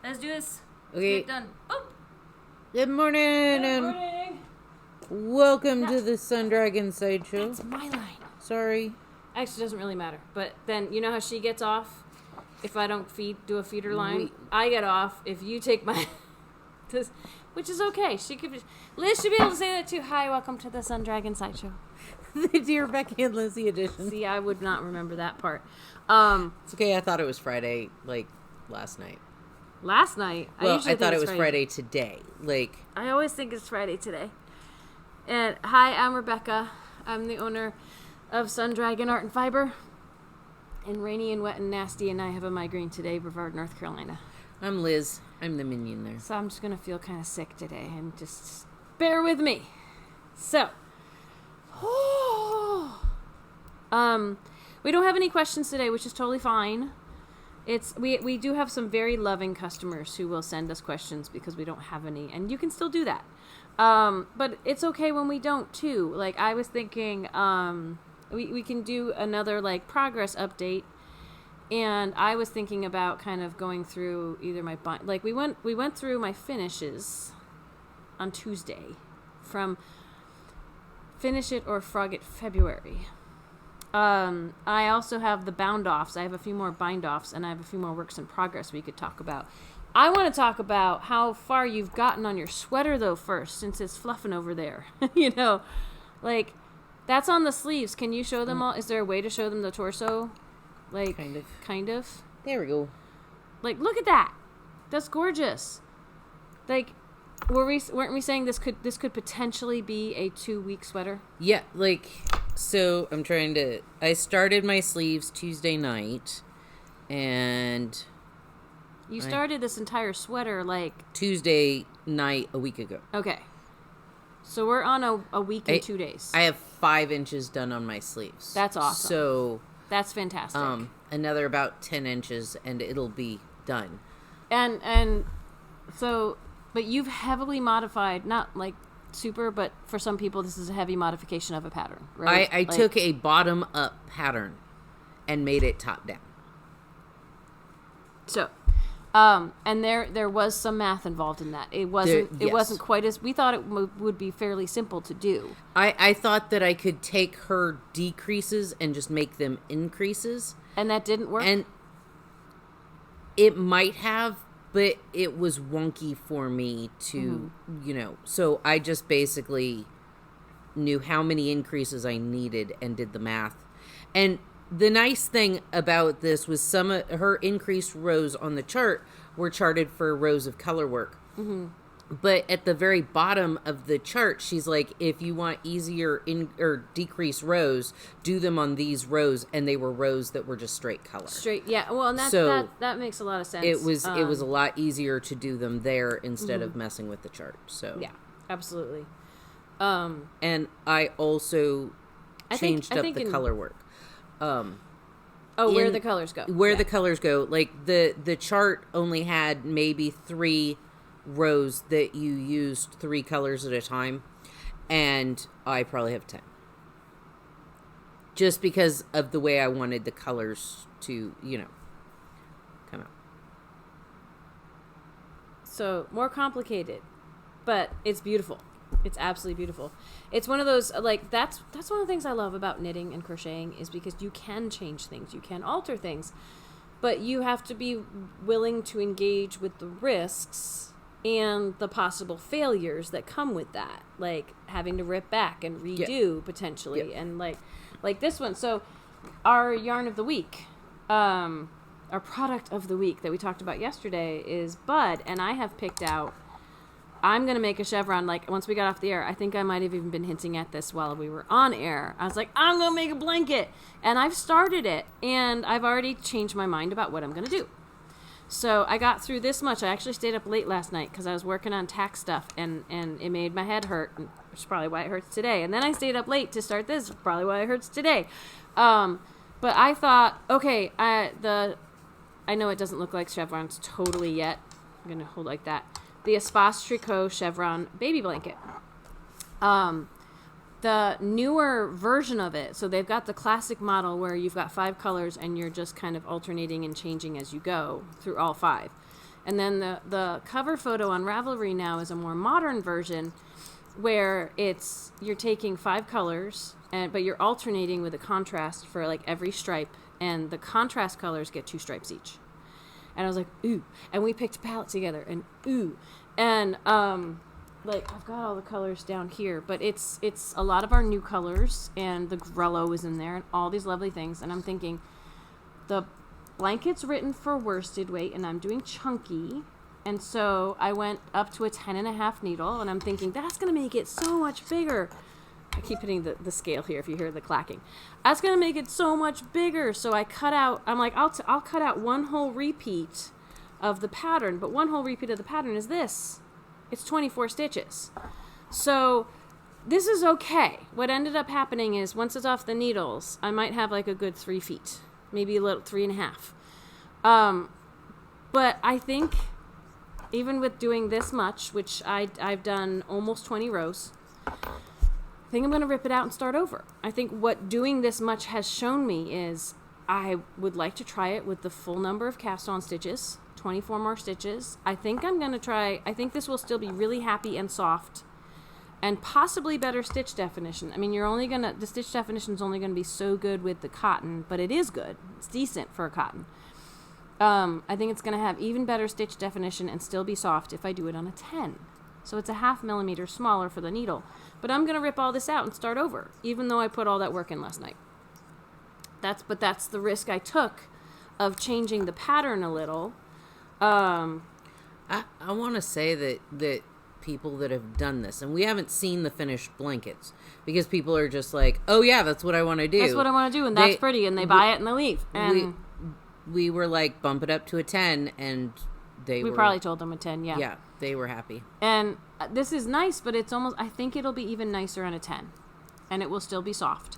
Let's do this. Okay. Let's get it done. Oh. Good morning. Good morning. Welcome to the Sun Dragon Sideshow. That's my line. Sorry. Actually, it doesn't really matter. But then, you know how she gets off if I don't do a feeder line? I get off if you take my... which is okay. Liz should be able to say that too. Hi, welcome to the Sun Dragon Sideshow. The Dear Becky and Lizzie edition. See, I would not remember that part. It's okay. I thought it was Friday, last night. Last night? Well, I thought it was Friday today. I always think it's Friday today. And hi, I'm Rebecca. I'm the owner of Sun Dragon Art and Fiber. And rainy and wet and nasty, and I have a migraine today, Brevard, North Carolina. I'm Liz. I'm the minion there. So I'm just going to feel kind of sick today, and just bear with me. So, we don't have any questions today, which is totally fine. We do have some very loving customers who will send us questions because we don't have any, and you can still do that. But it's okay when we don't too. Like I was thinking, we can do another progress update, and I was thinking about kind of going through either my we went through my finishes on Tuesday from Finish It or Frog It February. I also have the bound-offs. I have a few more bind-offs, and I have a few more works in progress we could talk about. I want to talk about how far you've gotten on your sweater, though, first, since it's fluffing over there. That's on the sleeves. Can you show them all? Is there a way to show them the torso? Kind of? There we go. Look at that. That's gorgeous. Weren't we saying this could potentially be a 2-week sweater? Yeah, so I started my sleeves Tuesday night, and... You started this entire sweater, Tuesday night a week ago. Okay. So we're on a week and 2 days. I have 5 inches done on my sleeves. That's awesome. So... That's fantastic. Another about 10 inches, and it'll be done. And so... But you've heavily modified, not super, but for some people this is a heavy modification of a pattern, right? I took a bottom-up pattern and made it top-down. So, and there was some math involved in that. It wasn't quite as... We thought it would be fairly simple to do. I thought that I could take her decreases and just make them increases. And that didn't work? And it might have... But it was wonky for me to, so I just basically knew how many increases I needed and did the math. And the nice thing about this was some of her increased rows on the chart were charted for rows of color work. Mm-hmm. But at the very bottom of the chart, she's like, if you want easier or decreased rows, do them on these rows. And they were rows that were just straight color. Straight, yeah. Well, and that makes a lot of sense. It was a lot easier to do them there instead of messing with the chart. So yeah, absolutely. And I also changed up the color work. Where the colors go. The colors go. The chart only had maybe 3 rows that you used 3 colors at a time, and I probably have 10, just because of the way I wanted the colors to come out. So more complicated, but it's beautiful. It's absolutely beautiful. It's one of those that's one of the things I love about knitting and crocheting, is because you can change things, you can alter things, but you have to be willing to engage with the risks and the possible failures that come with that, having to rip back and redo potentially, and like this one. So our yarn of the week, our product of the week that we talked about yesterday is Bud, and I have picked out, I'm going to make a chevron. Once we got off the air, I think I might have even been hinting at this while we were on air. I was like, I'm going to make a blanket, and I've started it, and I've already changed my mind about what I'm going to do. So I got through this much. I actually stayed up late last night because I was working on tax stuff, and it made my head hurt, which is probably why it hurts today. And then I stayed up late to start this, probably why it hurts today. But I thought, okay, I know it doesn't look like chevrons totally yet. I'm going to hold like that. The Espace Tricot Chevron baby blanket. the newer version of it, so they've got the classic model where you've got 5 colors and you're just kind of alternating and changing as you go through all 5. And then the cover photo on Ravelry now is a more modern version where you're taking 5 colors, but you're alternating with a contrast for like every stripe, and the contrast colors get 2 stripes each. And I was like, ooh. And we picked a palette together, and ooh. And like I've got all the colors down here, but it's a lot of our new colors, and the grello is in there, and all these lovely things. And I'm thinking, the blanket's written for worsted weight, and I'm doing chunky. And so I went up to a 10.5 needle, and I'm thinking, that's going to make it so much bigger. I keep hitting the scale here if you hear the clacking. That's going to make it so much bigger. So I cut out, I'm like, I'll cut out 1 whole repeat of the pattern, but 1 whole repeat of the pattern is this. It's 24 stitches. So this is okay. What ended up happening is once it's off the needles, I might have like a good 3 feet, maybe a little 3.5. But I think even with doing this much, which I've done almost 20 rows, I think I'm going to rip it out and start over. I think what doing this much has shown me is I would like to try it with the full number of cast on stitches, 24 more stitches. I think this will still be really happy and soft and possibly better stitch definition. I mean, the stitch definition is only going to be so good with the cotton, but it is good. It's decent for a cotton. I think it's going to have even better stitch definition and still be soft if I do it on a 10. So it's a 0.5 millimeter smaller for the needle. But I'm going to rip all this out and start over, even though I put all that work in last night. That's the risk I took of changing the pattern a little. I want to say that people that have done this, and we haven't seen the finished blankets, because people are just like, oh yeah, that's what I want to do. That's what I want to do, and that's pretty, and they buy it and they leave. And we were like, bump it up to a 10, and we probably told them a 10, yeah. Yeah, they were happy. And this is nice, but it's almost, I think it'll be even nicer on a 10, and it will still be soft.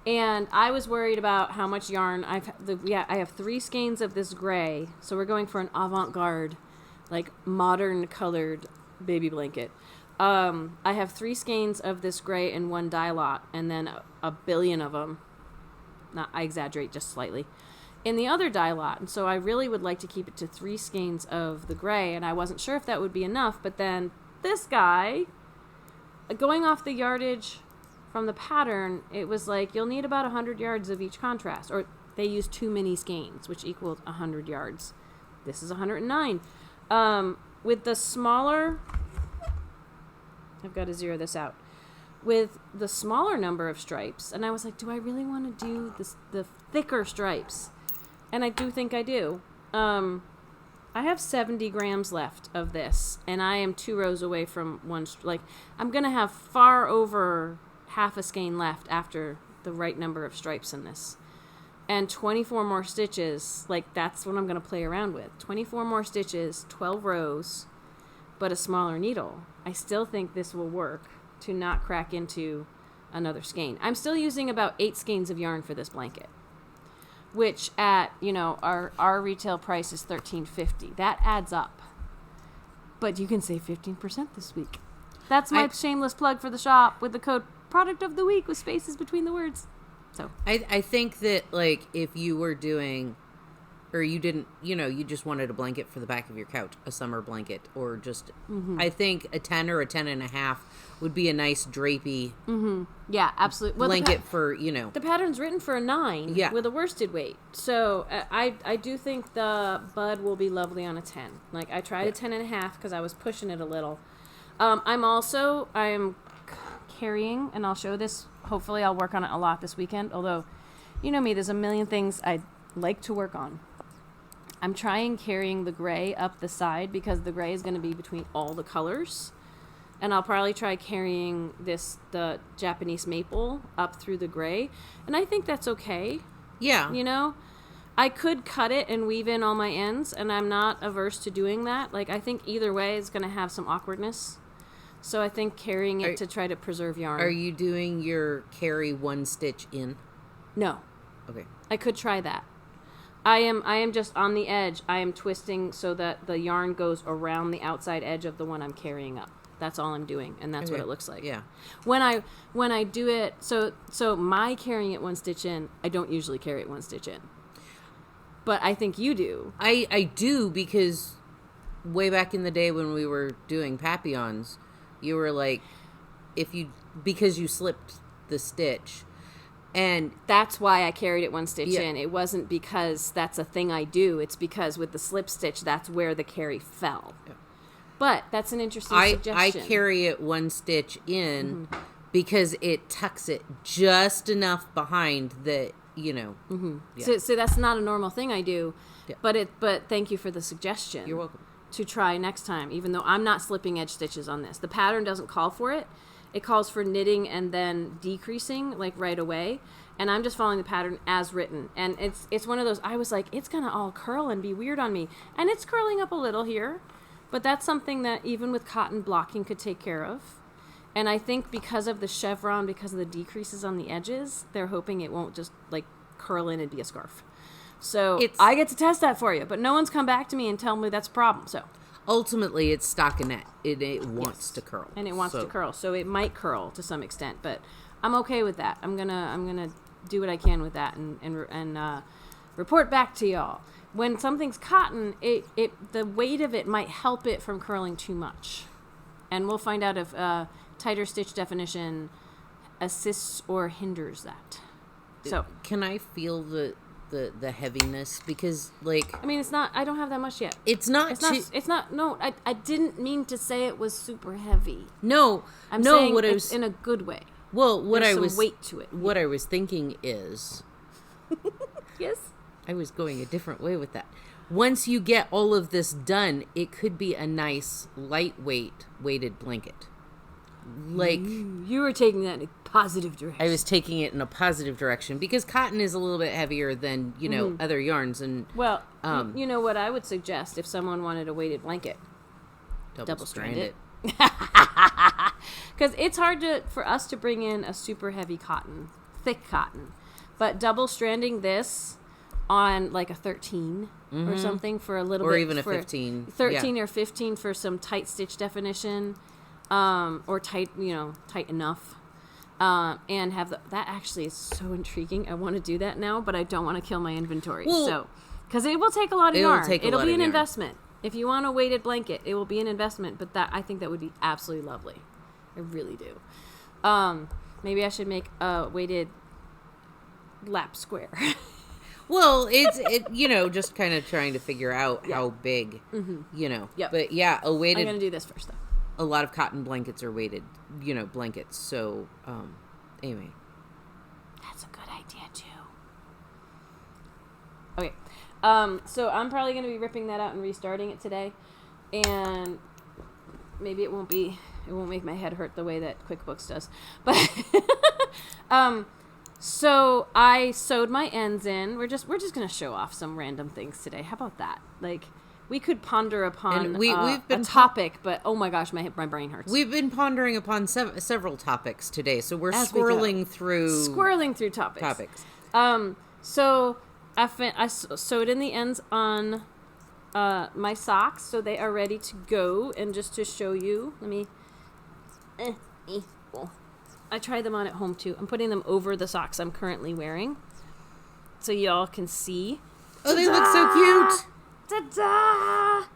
And I was worried about how much yarn I have 3 skeins of this gray, so we're going for an avant-garde, like modern colored baby blanket. I have 3 skeins of this gray and 1 dye lot, and then a billion of them, I exaggerate just slightly, in the other dye lot. And so I really would like to keep it to 3 skeins of the gray, and I wasn't sure if that would be enough, but then this guy, going off the yardage from the pattern, it was like, you'll need about 100 yards of each contrast, or they use 2 mini skeins, which equals 100 yards. This is 109. With the smaller, I've got to zero this out, with the smaller number of stripes, and I was like, do I really want to do the thicker stripes? And I do think I do. I have 70 grams left of this, and I am 2 rows away from one. I'm going to have far over half a skein left after the right number of stripes in this. And 24 more stitches, that's what I'm going to play around with. 24 more stitches, 12 rows, but a smaller needle. I still think this will work to not crack into another skein. I'm still using about 8 skeins of yarn for this blanket, which at, our retail price is $13.50. That adds up. But you can save 15% this week. That's my shameless plug for the shop with the code product of the week with spaces between the words. So I think that, if you were doing, or you didn't, you just wanted a blanket for the back of your couch, a summer blanket, or just, I think a 10 or a 10.5 would be a nice drapey yeah, absolutely. Well, blanket for, The pattern's written for a 9 with a worsted weight. So I do think the bud will be lovely on a 10. I tried a 10.5 because I was pushing it a little. I'm carrying, and I'll show this, hopefully I'll work on it a lot this weekend, although, you know me, there's a million things I'd like to work on. I'm carrying the gray up the side because the gray is going to be between all the colors, and I'll probably try carrying the Japanese maple up through the gray, and I think that's okay. Yeah. I could cut it and weave in all my ends, and I'm not averse to doing that. I think either way is going to have some awkwardness. So I think carrying it to try to preserve yarn. Are you doing your carry 1 stitch in? No. Okay. I could try that. I am just on the edge. I am twisting so that the yarn goes around the outside edge of the one I'm carrying up. That's all I'm doing, and that's what it looks like. Yeah. When I do it, so my carrying it 1 stitch in, I don't usually carry it 1 stitch in. But I think you do. I do, because way back in the day when we were doing papillons, you were like, because you slipped the stitch. And that's why I carried it one stitch in. It wasn't because that's a thing I do. It's because with the slip stitch, that's where the carry fell. Yeah. But that's an interesting suggestion. I carry it one stitch in because it tucks it just enough behind that, Yeah. So that's not a normal thing I do. Yeah. But thank you for the suggestion. You're welcome. To try next time, even though I'm not slipping edge stitches on this. The pattern doesn't call for it. It calls for knitting and then decreasing like right away. And I'm just following the pattern as written. And it's one of those, I was like, it's going to all curl and be weird on me. And it's curling up a little here. But that's something that even with cotton blocking could take care of. And I think because of the chevron, because of the decreases on the edges, they're hoping it won't just like curl in and be a scarf. So I get to test that for you. But no one's come back to me and tell me that's a problem. So ultimately, it's stockinette. It wants to curl. And it wants to curl. So it might curl to some extent. But I'm okay with that. I'm gonna do what I can with that and report back to y'all. When something's cotton, the weight of it might help it from curling too much. And we'll find out if tighter stitch definition assists or hinders that. So can I feel the heaviness? Because like, I mean, it's not, I don't have that much yet. No, I didn't mean to say it was super heavy. No, I'm saying it's in a good way. Well, There's some weight to it. What I was thinking is, yes, I was going a different way with that. Once you get all of this done, it could be a nice lightweight weighted blanket. Like, you were taking that in a positive direction. I was taking it in a positive direction because cotton is a little bit heavier than other yarns. And well, you know what I would suggest if someone wanted a weighted blanket, double strand it. Because it's hard for us to bring in a super heavy cotton, thick cotton, but double stranding this on like a 13 or something for a little bit, or even a 15, 13 or 15 for some tight stitch definition, or tight enough, and have that actually is so intriguing. I want to do that now, but I don't want to kill my inventory. Well, so because it will take a lot of yarn. It'll be an yarn. Investment. If you want a weighted blanket, it will be an investment, but I think that would be absolutely lovely. I really do. Maybe I should make a weighted lap square. Well, it's just kind of trying to figure out how big, Yep. But yeah, a weighted. I'm going to do this first, though. A lot of cotton blankets are weighted, blankets. So, anyway. That's a good idea, too. Okay. So I'm probably going to be ripping that out and restarting it today. And maybe it won't make my head hurt the way that QuickBooks does. But, so I sewed my ends in. We're just going to show off some random things today. How about that? Like, we could ponder upon we've been a topic, but oh my gosh, my brain hurts. We've been pondering upon several topics today, so we're swirling through topics. So I sewed in the ends on my socks, so they are ready to go. And just to show you, let me. I tried them on at home too. I'm putting them over the socks I'm currently wearing, so y'all can see. Oh, they look so cute. Ta-da!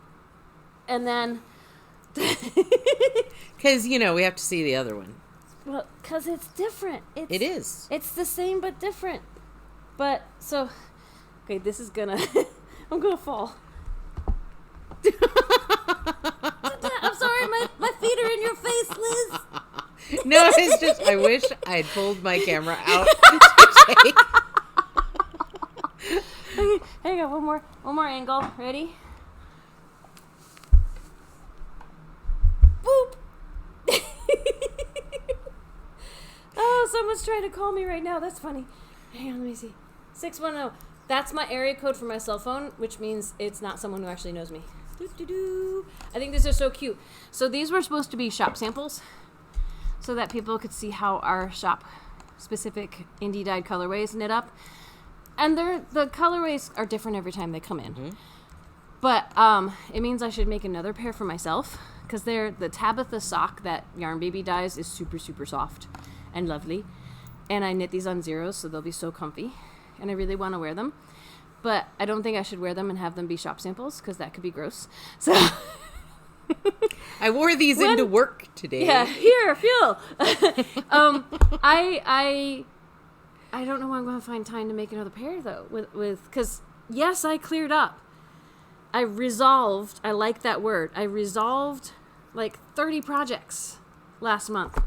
And then... Because, we have to see the other one. Well, because it's different. It is. It's the same but different. But, so... Okay, this is gonna... I'm gonna fall. I'm sorry, my feet are in your face, Liz. No, it's just... I wish I'd pulled my camera out to take... Okay, hang on, one more angle. Ready? Boop! Oh, someone's trying to call me right now. That's funny. Hang on, let me see. 610. That's my area code for my cell phone, which means it's not someone who actually knows me. Doo-doo-doo. I think these are so cute. So these were supposed to be shop samples so that people could see how our shop-specific indie-dyed colorways knit up. And the colorways are different every time they come in. Mm-hmm. But it means I should make another pair for myself because the Tabitha sock that Yarn Baby dyes is super, super soft and lovely. And I knit these on zeros, so they'll be so comfy. And I really want to wear them. But I don't think I should wear them and have them be shop samples because that could be gross. So I wore these into work today. Yeah, here, feel. I don't know when I'm going to find time to make another pair though. Because yes, I cleared up. I resolved. I like that word. I resolved like 30 projects last month.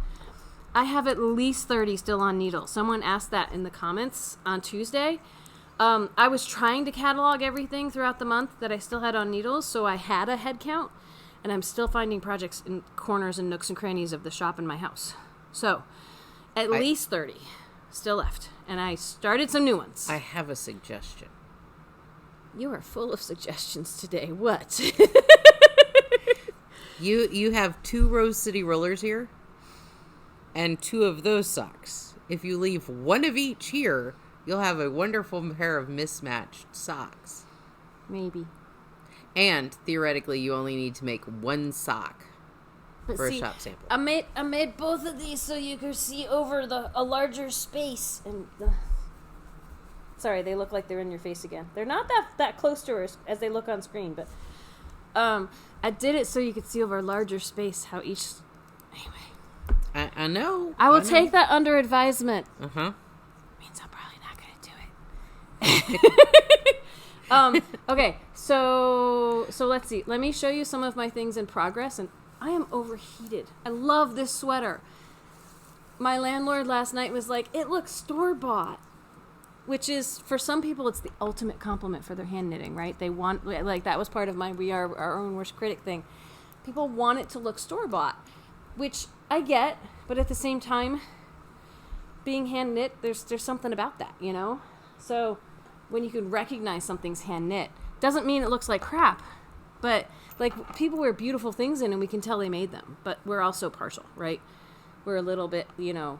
I have at least 30 still on needle. Someone asked that in the comments on Tuesday. I was trying to catalog everything throughout the month that I still had on needles, so I had a head count, and I'm still finding projects in corners and nooks and crannies of the shop in my house. So, at least 30 still left, and I started some new ones. I have a suggestion. You are full of suggestions today. What? You have 2 Rose City rollers here, and 2 of those socks. If you leave one of each here, you'll have a wonderful pair of mismatched socks. Maybe. And theoretically, you only need to make 1 sock for a shop sample. I made both of these so you could see over a larger space. And sorry, they look like they're in your face again. They're not that close to us as they look on screen, but I did it so you could see over a larger space how each. Anyway. I know. I will take that under advisement. Uh-huh. Means I'm probably not going to do it. Okay, so let's see. Let me show you some of my things in progress, and I am overheated. I love this sweater. My landlord last night was like, it looks store-bought, which is, for some people, it's the ultimate compliment for their hand knitting, right? They want, like, that was part of my we are our own worst critic thing. People want it to look store-bought, which I get, but at the same time, being hand knit, there's something about that, you know? So when you can recognize something's hand knit, doesn't mean it looks like crap, but like people wear beautiful things in and we can tell they made them, but we're also partial, right? We're a little bit, you know,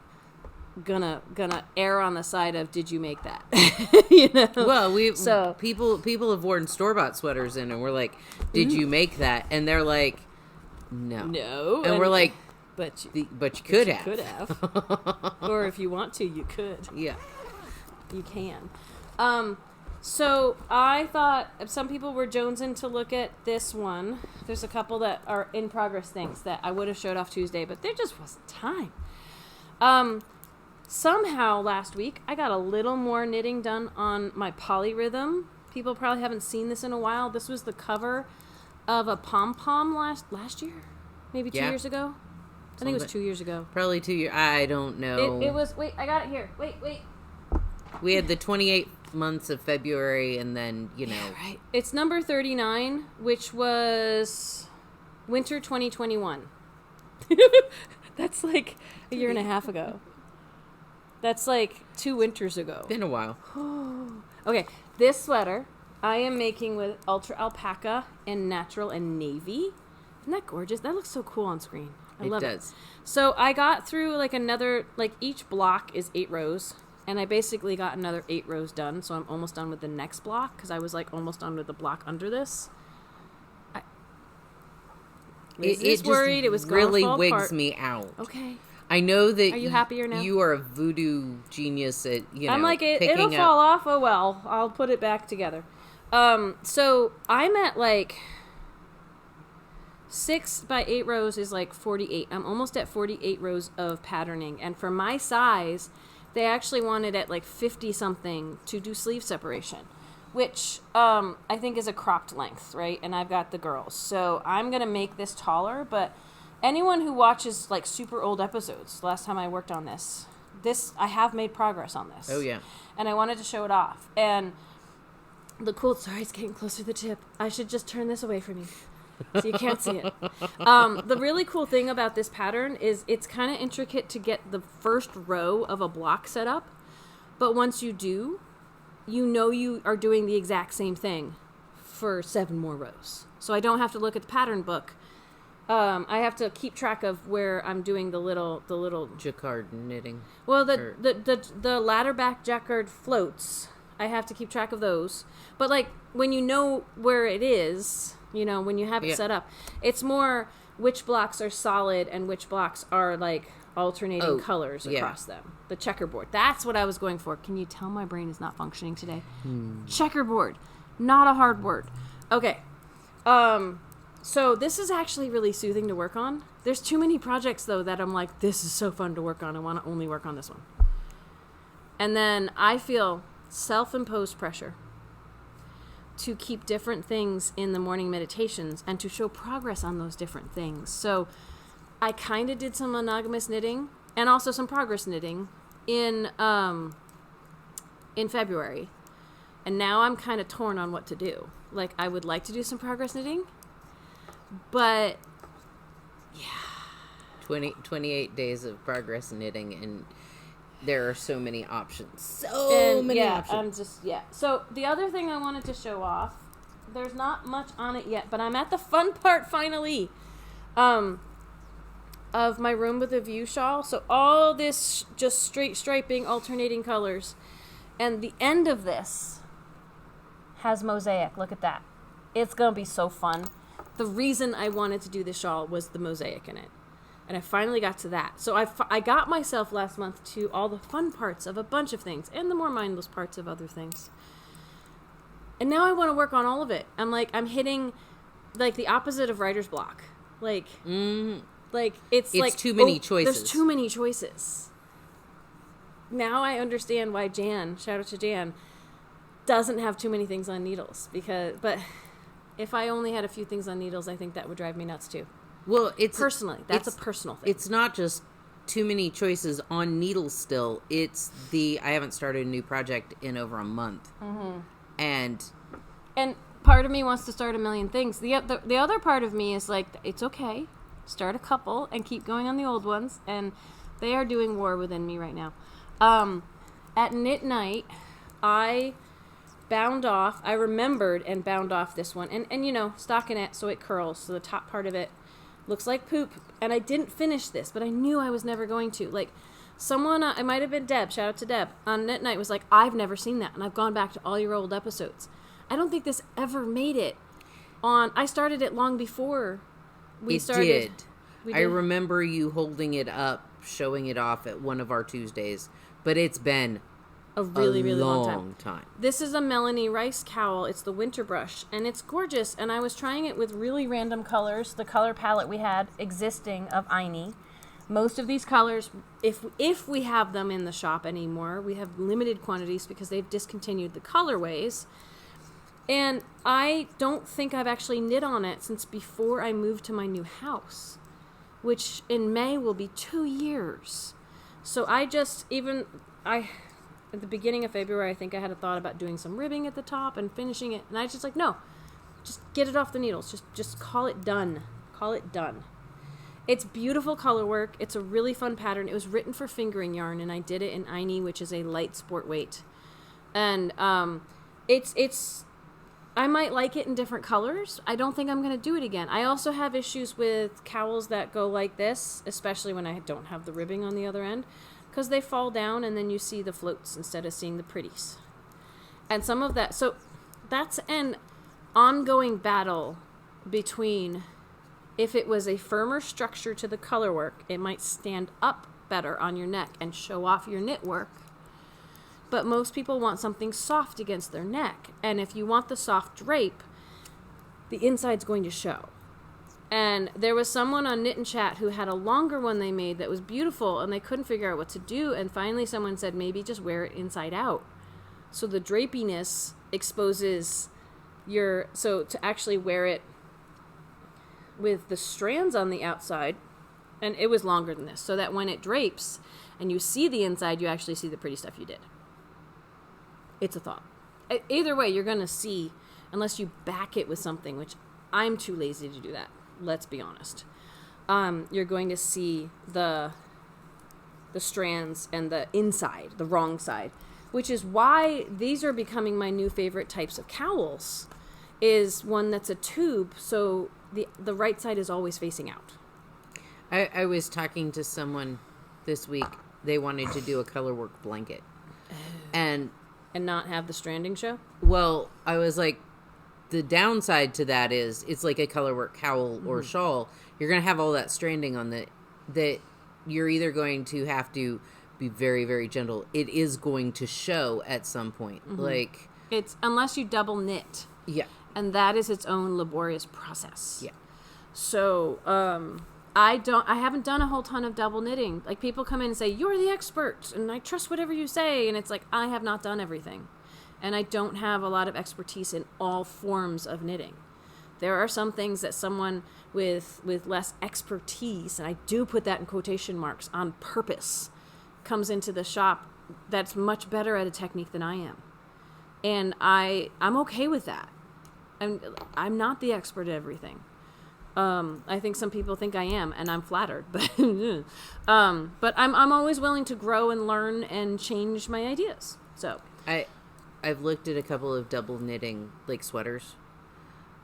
gonna err on the side of, did you make that? You know? Well, people have worn store-bought sweaters in and we're like, did you make that? And they're like, no. And we're like, but you could have. Or if you want to, you could. Yeah. You can. So I thought some people were jonesing to look at this one. There's a couple that are in progress things that I would have showed off Tuesday, but there just wasn't time. Somehow last week I got a little more knitting done on my polyrhythm. People probably haven't seen this in a while. This was the cover of a pom-pom last year, maybe 2 years ago. I think it was 2 years ago. Probably 2 years. I don't know. It was. Wait, I got it here. Wait. We had the 28 months of February, and then right. It's number 39, which was winter 2021. That's like a year and a half ago. That's like 2 winters ago. Been a while. Okay, this sweater I am making with ultra alpaca and natural and navy. Isn't that gorgeous? That looks so cool on screen. I love it. It does. So I got through each block is 8 rows. And I basically got another 8 rows done. So I'm almost done with the next block. Because I was like almost done with the block under this. It just worried it was really wigs me out. Okay. I know that. Are you happier now? You are a voodoo genius at, I'm like, it'll fall off. Oh, well. I'll put it back together. So I'm at like 6 by 8 rows is like 48. I'm almost at 48 rows of patterning. And for my size, they actually wanted at like 50 something to do sleeve separation, which I think is a cropped length, right? And I've got the girls. So I'm going to make this taller, but anyone who watches like super old episodes, last time I worked on this, I have made progress on this. Oh, yeah. And I wanted to show it off. And sorry, it's getting closer to the tip. I should just turn this away from you so you can't see it. The really cool thing about this pattern is it's kind of intricate to get the first row of a block set up. But once you do, you know you are doing the exact same thing for 7 more rows. So I don't have to look at the pattern book. I have to keep track of where I'm doing the little jacquard knitting. Well, the ladder back jacquard floats. I have to keep track of those. But like when you know where it is, when you have it set up, it's more which blocks are solid and which blocks are like alternating colors across them. The checkerboard. That's what I was going for. Can you tell my brain is not functioning today? Checkerboard. Not a hard word. Okay. So this is actually really soothing to work on. There's too many projects, though, that I'm like, this is so fun to work on. I want to only work on this one. And then I feel self-imposed pressure to keep different things in the morning meditations and to show progress on those different things. So I kind of did some monogamous knitting and also some progress knitting in February. And now I'm kind of torn on what to do. Like, I would like to do some progress knitting, but yeah. 28 days of progress knitting, and there are so many options. So many options. So the other thing I wanted to show off, there's not much on it yet, but I'm at the fun part finally of my room with a view shawl. So all this just straight striping, alternating colors. And the end of this has mosaic. Look at that. It's going to be so fun. The reason I wanted to do this shawl was the mosaic in it. And I finally got to that. So I got myself last month to all the fun parts of a bunch of things and the more mindless parts of other things. And now I want to work on all of it. I'm hitting like the opposite of writer's block. Like it's like too many choices. There's too many choices. Now I understand why Jan, shout out to Jan, doesn't have too many things on needles. But if I only had a few things on needles, I think that would drive me nuts too. Well, that's a personal thing. It's not just too many choices on needles still. It's I haven't started a new project in over a month. Mm-hmm. And part of me wants to start a million things. The other part of me is like, it's okay. Start a couple and keep going on the old ones. And they are doing war within me right now. At knit night, I remembered and bound off this one. And stockinette, so it curls. So the top part of it looks like poop. And I didn't finish this, but I knew I was never going to. Like, someone, it might have been Deb, shout out to Deb, on Knit Night was like, I've never seen that. And I've gone back to all your old episodes. I don't think this ever made it on. I started it long before we started. We did. I remember you holding it up, showing it off at one of our Tuesdays. But it's been a really long time. This is a Melanie Rice cowl. It's the winter brush, and it's gorgeous. And I was trying it with really random colors. The color palette we had existing of Aini. Most of these colors, if we have them in the shop anymore, we have limited quantities because they've discontinued the colorways. And I don't think I've actually knit on it since before I moved to my new house, which in May will be 2 years. So at the beginning of February, I think I had a thought about doing some ribbing at the top and finishing it. And I was just like, no, just get it off the needles. Just call it done. Call it done. It's beautiful color work. It's a really fun pattern. It was written for fingering yarn, and I did it in Aini, which is a light sport weight. And it's I might like it in different colors. I don't think I'm going to do it again. I also have issues with cowls that go like this, especially when I don't have the ribbing on the other end, because they fall down and then you see the floats instead of seeing the pretties. And some of that, so that's an ongoing battle between, if it was a firmer structure to the color work, it might stand up better on your neck and show off your knit work. But most people want something soft against their neck. And if you want the soft drape, the inside's going to show. And there was someone on Knit and Chat who had a longer one they made that was beautiful, and they couldn't figure out what to do. And finally someone said, maybe just wear it inside out. So the drapiness exposes so to actually wear it with the strands on the outside, and it was longer than this, so that when it drapes and you see the inside, you actually see the pretty stuff you did. It's a thought. Either way, you're going to see, unless you back it with something, which I'm too lazy to do that, let's be honest. You're going to see the strands and the inside, the wrong side, which is why these are becoming my new favorite types of cowls, is one that's a tube, so the right side is always facing out. I was talking to someone this week. They wanted to do a colorwork blanket. And not have the stranding show? Well, I was like, the downside to that is it's like a colorwork cowl or shawl. You're going to have all that stranding on that you're either going to have to be very, very gentle. It is going to show at some point. It's unless you double knit. Yeah. And that is its own laborious process. Yeah. So, I haven't done a whole ton of double knitting. Like, people come in and say, you're the expert, and I trust whatever you say. And it's like, I have not done everything. And I don't have a lot of expertise in all forms of knitting. There are some things that someone with less expertise, and I do put that in quotation marks on purpose, comes into the shop that's much better at a technique than I am. And I'm okay with that. I'm not the expert at everything. I think some people think I am, and I'm flattered. But I'm always willing to grow and learn and change my ideas. So I've looked at a couple of double knitting like sweaters,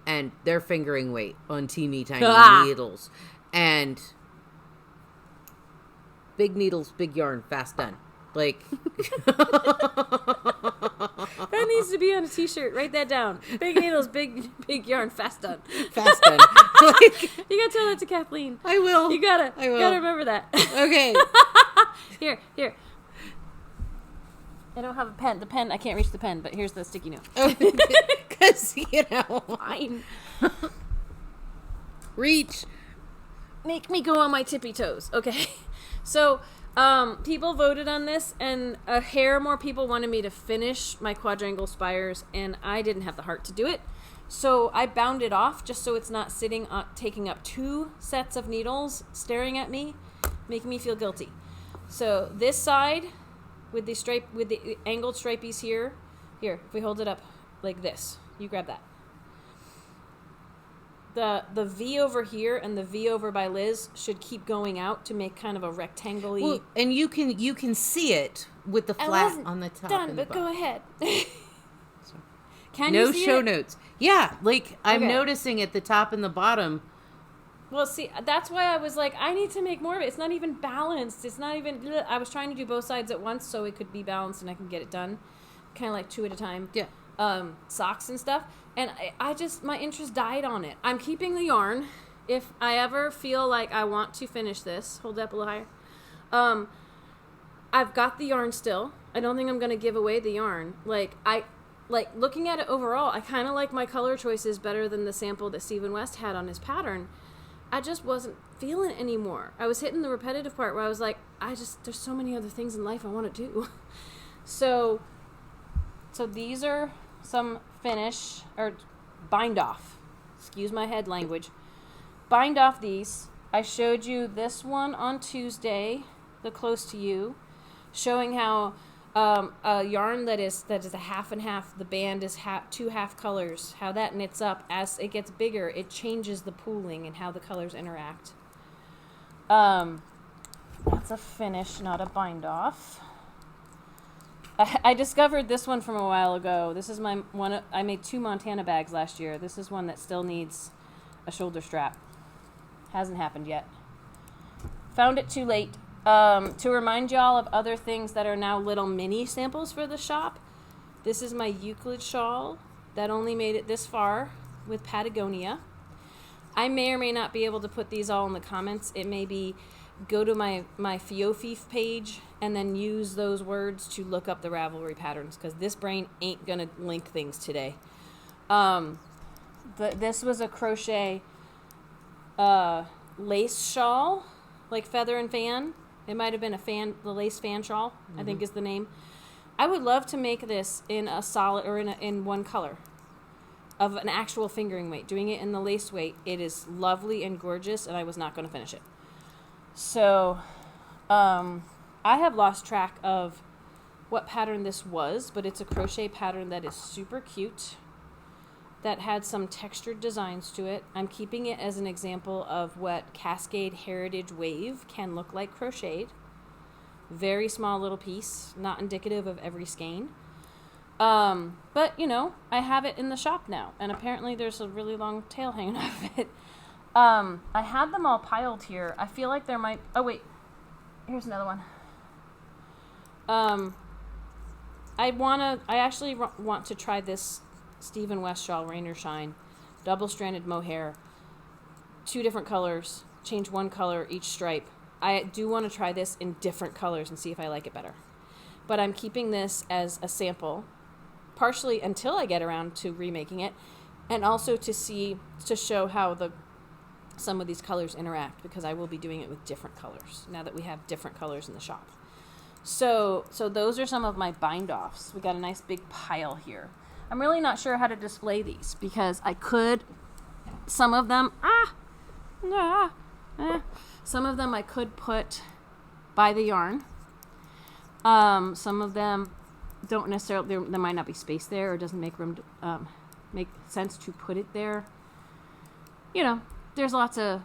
and they're fingering weight on teeny tiny needles, and big needles, big yarn, fast done. Like that needs to be on a t-shirt. Write that down. Big needles, big yarn, fast done. Fast done. Like, you gotta tell that to Kathleen. I will. You gotta. I will. You gotta remember that. Okay. Here. I don't have a pen. The pen, I can't reach the pen, but here's the sticky note. Because, Fine. Reach. Make me go on my tippy toes. Okay. So, people voted on this, and a hair more people wanted me to finish my quadrangle spires, and I didn't have the heart to do it. So I bound it off just so it's not sitting, taking up 2 sets of needles, staring at me, making me feel guilty. So this side, with the angled stripies here, if we hold it up like this, you grab that. The V over here and the V over by Liz should keep going out to make kind of a rectangle-y. Well, and you can see it with the flat on the top. Done, and but the go ahead. Can no you see show it? notes. Yeah, like I'm Okay. noticing at the top and the bottom. Well, see, that's why I was like, I need to make more of it. It's not even balanced. It's not even... I was trying to do both sides at once so it could be balanced and I can get it done. Kind of like 2 at a time. Yeah. Socks and stuff. And I just... My interest died on it. I'm keeping the yarn. If I ever feel like I want to finish this... Hold it up a little higher. I've got the yarn still. I don't think I'm going to give away the yarn. Looking at it overall, I kind of like my color choices better than the sample that Stephen West had on his pattern. I just wasn't feeling it anymore. I was hitting the repetitive part where I was like, there's so many other things in life I want to do. So these are some finish, or bind off. Excuse my head language. Bind off these. I showed you this one on Tuesday, the close to you, showing how a yarn that is a half and half, the band is 2 half colors, how that knits up. As it gets bigger, it changes the pooling and how the colors interact. That's a finish, not a bind off. I discovered this one from a while ago. This is my one. I made 2 Montana bags last year. This is one that still needs a shoulder strap. Hasn't happened yet. Found it too late. To remind y'all of other things that are now little mini samples for the shop, this is my Euclid shawl that only made it this far with Patagonia. I may or may not be able to put these all in the comments. It may be go to my Fiofif page and then use those words to look up the Ravelry patterns, because this brain ain't gonna link things today. This was a crochet lace shawl, like feather and fan. It might have been the lace fan shawl, I think is the name. I would love to make this in a solid, or in one color, of an actual fingering weight. Doing it in the lace weight, it is lovely and gorgeous, and I was not going to finish it. So, I have lost track of what pattern this was, but it's a crochet pattern that is super cute, that had some textured designs to it. I'm keeping it as an example of what Cascade Heritage Wave can look like crocheted. Very small little piece, not indicative of every skein. But, I have it in the shop now, and apparently there's a really long tail hanging off of it. I had them all piled here. I feel like there might... Oh, wait. Here's another one. I actually want to try this Stephen West shawl, Rain or Shine, double-stranded mohair, 2 different colors, change 1 color each stripe. I do want to try this in different colors and see if I like it better. But I'm keeping this as a sample, partially until I get around to remaking it, and also to show how the some of these colors interact, because I will be doing it with different colors now that we have different colors in the shop. So those are some of my bind-offs. We got a nice big pile here. I'm really not sure how to display these, because I could, some of them, some of them I could put by the yarn. Some of them don't necessarily, there might not be space there, or it doesn't make room to, make sense to put it there. You know, there's lots of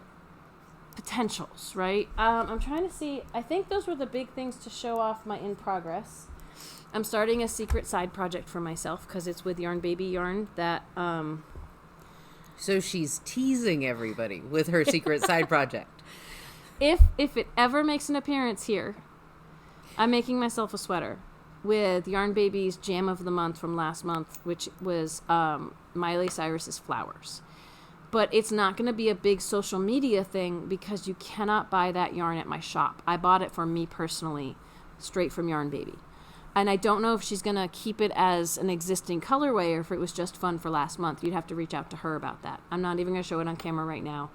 potentials, right? I'm trying to see, I think those were the big things to show off my in progress. I'm starting a secret side project for myself, because it's with Yarn Baby yarn that, So she's teasing everybody with her secret side project. If it ever makes an appearance here, I'm making myself a sweater with Yarn Baby's Jam of the Month from last month, which was Miley Cyrus's Flowers. But it's not going to be a big social media thing, because you cannot buy that yarn at my shop. I bought it for me personally, straight from Yarn Baby. And I don't know if she's going to keep it as an existing colorway, or if it was just fun for last month. You'd have to reach out to her about that. I'm not even going to show it on camera right now.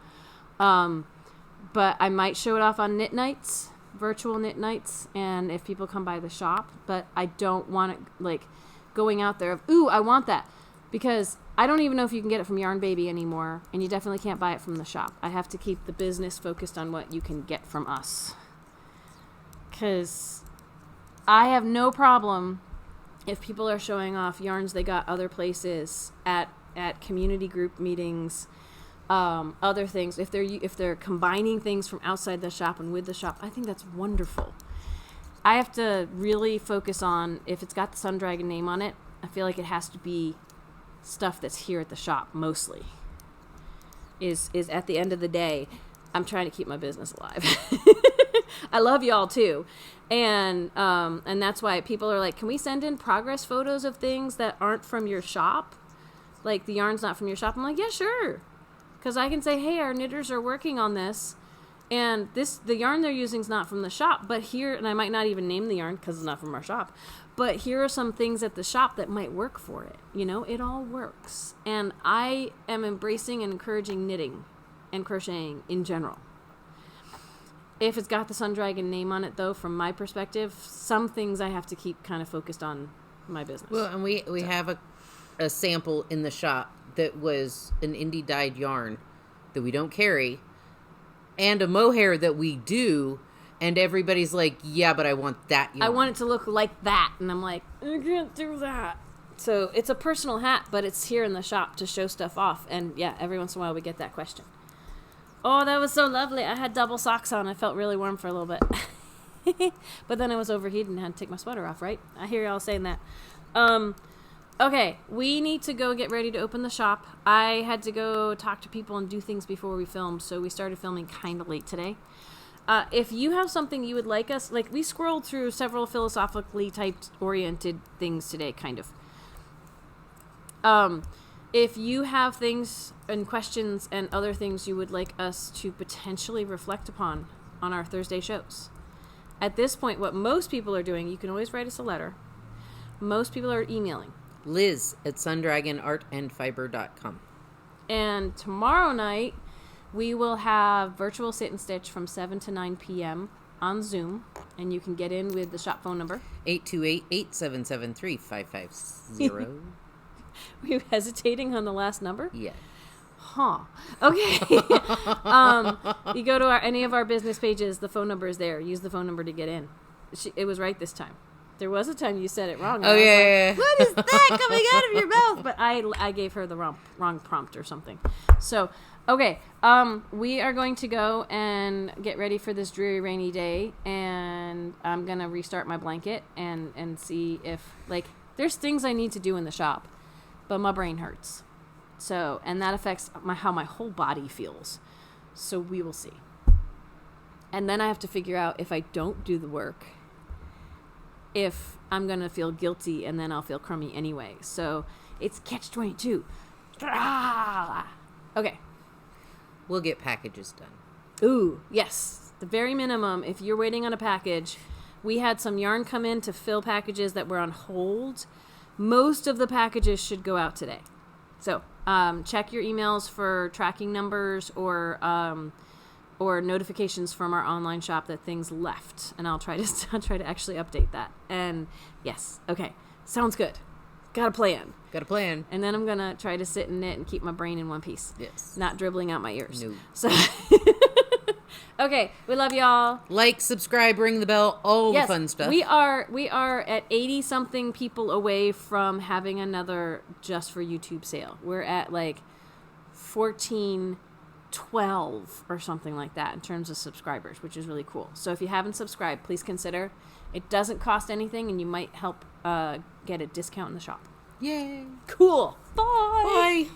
But I might show it off on knit nights, virtual knit nights, and if people come by the shop. But I don't want it, like, going out there of, ooh, I want that. Because I don't even know if you can get it from Yarn Baby anymore, and you definitely can't buy it from the shop. I have to keep the business focused on what you can get from us. Because I have no problem if people are showing off yarns they got other places, at community group meetings, other things. If they're combining things from outside the shop and with the shop, I think that's wonderful. I have to really focus on, if it's got the Sun Dragon name on it, I feel like it has to be stuff that's here at the shop mostly. Is at the end of the day, I'm trying to keep my business alive. I love y'all too. And that's why people are like, can we send in progress photos of things that aren't from your shop? Like the yarn's not from your shop. I'm like, yeah, sure. Because I can say, hey, our knitters are working on this, and the yarn they're using is not from the shop, but here, and I might not even name the yarn because it's not from our shop, but here are some things at the shop that might work for it. You know, it all works. And I am embracing and encouraging knitting and crocheting in general. If it's got the Sun Dragon name on it, though, from my perspective, some things I have to keep kind of focused on my business. Well, and we have a sample in the shop that was an indie dyed yarn that we don't carry, and a mohair that we do, and everybody's like, yeah, but I want that yarn. I want it to look like that, and I'm like, I can't do that. So it's a personal hat, but it's here in the shop to show stuff off, and yeah, every once in a while we get that question. Oh, that was so lovely. I had double socks on. I felt really warm for a little bit. But then I was overheated and had to take my sweater off, right? I hear y'all saying that. Okay, we need to go get ready to open the shop. I had to go talk to people and do things before we filmed, so we started filming kind of late today. If you have something you would like us, like we scrolled through several philosophically typed oriented things today, kind of. If you have things and questions and other things you would like us to potentially reflect upon on our Thursday shows. At this point, what most people are doing, you can always write us a letter. Most people are emailing. Liz at sundragonartandfiber.com. And tomorrow night, we will have virtual sit and stitch from 7 to 9 p.m. on Zoom. And you can get in with the shop phone number. 828-877-3550. Were you hesitating on the last number? Yeah. Huh. Okay. You go to any of our business pages, the phone number is there. Use the phone number to get in. It was right this time. There was a time you said it wrong. Oh, yeah. What is that coming out of your mouth? But I gave her the wrong prompt or something. So, okay. We are going to go and get ready for this dreary, rainy day. And I'm going to restart my blanket and see if, like, there's things I need to do in the shop. But my brain hurts. So, and that affects how my whole body feels. So we will see. And then I have to figure out, if I don't do the work, if I'm going to feel guilty, and then I'll feel crummy anyway. So it's catch-22. Okay. We'll get packages done. Ooh, yes. The very minimum, if you're waiting on a package, we had some yarn come in to fill packages that were on hold. Most of the packages should go out today. So Check your emails for tracking numbers or notifications from our online shop that things left, and I'll try to actually update that. And yes, okay, sounds good. Got a plan. And then I'm gonna try to sit and knit and keep my brain in one piece. Yes. Not dribbling out my ears. No. So. Okay, we love y'all. Like, subscribe, ring the bell, all the fun stuff. We are at 80 something people away from having another just for YouTube sale. We're at like 1412 or something like that in terms of subscribers, which is really cool. So if you haven't subscribed, please consider. It doesn't cost anything, and you might help get a discount in the shop. Yay. Cool. Bye. Bye.